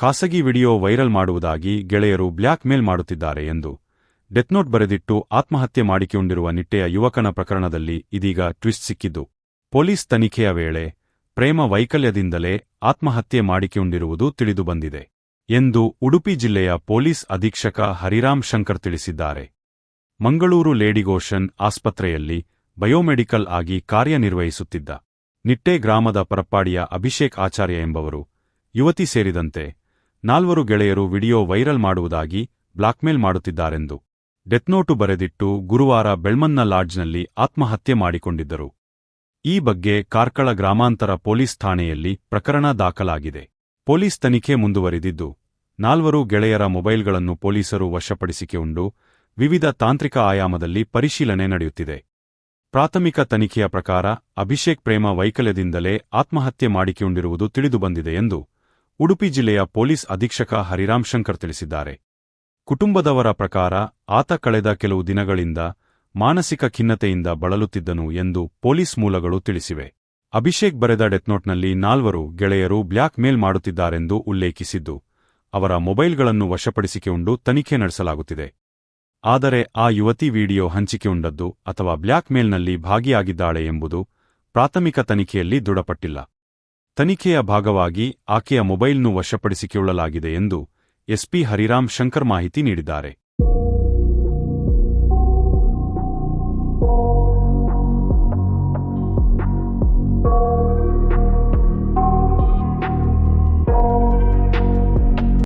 ಖಾಸಗಿ video viral ಮಾಡುವುದಾಗಿ ಗೆಳೆಯರು ಬ್ಲ್ಯಾಕ್ ಮೇಲ್ ಮಾಡುತ್ತಿದ್ದಾರೆ ಎಂದು ಡೆತ್ನೋಟ್ ಬರೆದಿಟ್ಟು ಆತ್ಮಹತ್ಯೆ ಮಾಡಿಕೊಂಡಿರುವ ನಿಟ್ಟೆಯ ಯುವಕನ ಪ್ರಕರಣದಲ್ಲಿ ಇದೀಗ ಟ್ವಿಸ್ಟ್ ಸಿಕ್ಕಿದ್ದು, ಪೊಲೀಸ್ ತನಿಖೆಯ ವೇಳೆ ಪ್ರೇಮ ವೈಕಲ್ಯದಿಂದಲೇ ಆತ್ಮಹತ್ಯೆ ಮಾಡಿಕೊಂಡಿರುವುದು ತಿಳಿದುಬಂದಿದೆ ಎಂದು ಉಡುಪಿ ಜಿಲ್ಲೆಯ ಪೊಲೀಸ್ ಅಧೀಕ್ಷಕ ಹರಿರಾಮ್ ಶಂಕರ್ ತಿಳಿಸಿದ್ದಾರೆ. ಮಂಗಳೂರು ಲೇಡಿಗೋಶನ್ ಆಸ್ಪತ್ರೆಯಲ್ಲಿ ಬಯೋಮೆಡಿಕಲ್ ಆಗಿ ಕಾರ್ಯನಿರ್ವಹಿಸುತ್ತಿದ್ದ ನಿಟ್ಟೆ ಗ್ರಾಮದ ಪರಪ್ಪಾಡಿಯ ಅಭಿಷೇಕ್ ಆಚಾರ್ಯ ಎಂಬವರು, ಯುವತಿ ಸೇರಿದಂತೆ 4 ಗೆಳೆಯರು ವಿಡಿಯೋ ವೈರಲ್ ಮಾಡುವುದಾಗಿ ಬ್ಲಾಕ್ಮೇಲ್ ಮಾಡುತ್ತಿದ್ದಾರೆಂದು ಡೆತ್ನೋಟು ಬರೆದಿಟ್ಟು ಗುರುವಾರ ಬೆಳ್ಮನ್ನ ಲಾಡ್ಜ್ನಲ್ಲಿ ಆತ್ಮಹತ್ಯೆ ಮಾಡಿಕೊಂಡಿದ್ದರು. ಈ ಬಗ್ಗೆ ಕಾರ್ಕಳ ಗ್ರಾಮಾಂತರ ಪೊಲೀಸ್ ಠಾಣೆಯಲ್ಲಿ ಪ್ರಕರಣ ದಾಖಲಾಗಿದೆ. ಪೊಲೀಸ್ ತನಿಖೆ ಮುಂದುವರಿದಿದ್ದು, 4 ಗೆಳೆಯರ ಮೊಬೈಲ್ಗಳನ್ನು ಪೊಲೀಸರು ವಶಪಡಿಸಿಕೊಂಡು ವಿವಿಧ ತಾಂತ್ರಿಕ ಆಯಾಮದಲ್ಲಿ ಪರಿಶೀಲನೆ ನಡೆಯುತ್ತಿದೆ. ಪ್ರಾಥಮಿಕ ತನಿಖೆಯ ಪ್ರಕಾರ ಅಭಿಷೇಕ್ ಪ್ರೇಮ ವೈಕಲ್ಯದಿಂದಲೇ ಆತ್ಮಹತ್ಯೆ ಮಾಡಿಕೊಂಡಿರುವುದು ತಿಳಿದುಬಂದಿದೆ ಎಂದು ಉಡುಪಿ ಜಿಲ್ಲೆಯ ಪೊಲೀಸ್ ಅಧೀಕ್ಷಕ ಹರಿರಾಮ್ ಶಂಕರ್ ತಿಳಿಸಿದ್ದಾರೆ. ಕುಟುಂಬದವರ ಪ್ರಕಾರ ಆತ ಕಳೆದ ಕೆಲವು ದಿನಗಳಿಂದ ಮಾನಸಿಕ ಖಿನ್ನತೆಯಿಂದ ಬಳಲುತ್ತಿದ್ದನು ಎಂದು ಪೊಲೀಸ್ ಮೂಲಗಳು ತಿಳಿಸಿವೆ. ಅಭಿಷೇಕ್ ಬರೆದ ಡೆತ್ನೋಟ್ನಲ್ಲಿ 4 ಗೆಳೆಯರು ಬ್ಲ್ಯಾಕ್ ಮೇಲ್ ಮಾಡುತ್ತಿದ್ದಾರೆಂದು ಉಲ್ಲೇಖಿಸಿದ್ದು, ಅವರ ಮೊಬೈಲ್ಗಳನ್ನು ವಶಪಡಿಸಿಕೊಂಡು ತನಿಖೆ ನಡೆಸಲಾಗುತ್ತಿದೆ. ಆದರೆ ಆ ಯುವತಿ ವಿಡಿಯೋ ಹಂಚಿಕೆಯುಂಡದ್ದು ಅಥವಾ ಬ್ಲ್ಯಾಕ್ ಮೇಲ್ನಲ್ಲಿ ಭಾಗಿಯಾಗಿದ್ದಾಳೆ ಎಂಬುದು ಪ್ರಾಥಮಿಕ ತನಿಖೆಯಲ್ಲಿ ದೃಢಪಟ್ಟಿಲ್ಲ. ತನಿಖೆಯ ಭಾಗವಾಗಿ ಆಕೆಯ ಮೊಬೈಲ್ನ್ನು ವಶಪಡಿಸಿಕೊಳ್ಳಲಾಗಿದೆ ಎಂದು ಎಸ್ಪಿ ಹರಿರಾಮ್ ಶಂಕರ್ ಮಾಹಿತಿ ನೀಡಿದ್ದಾರೆ.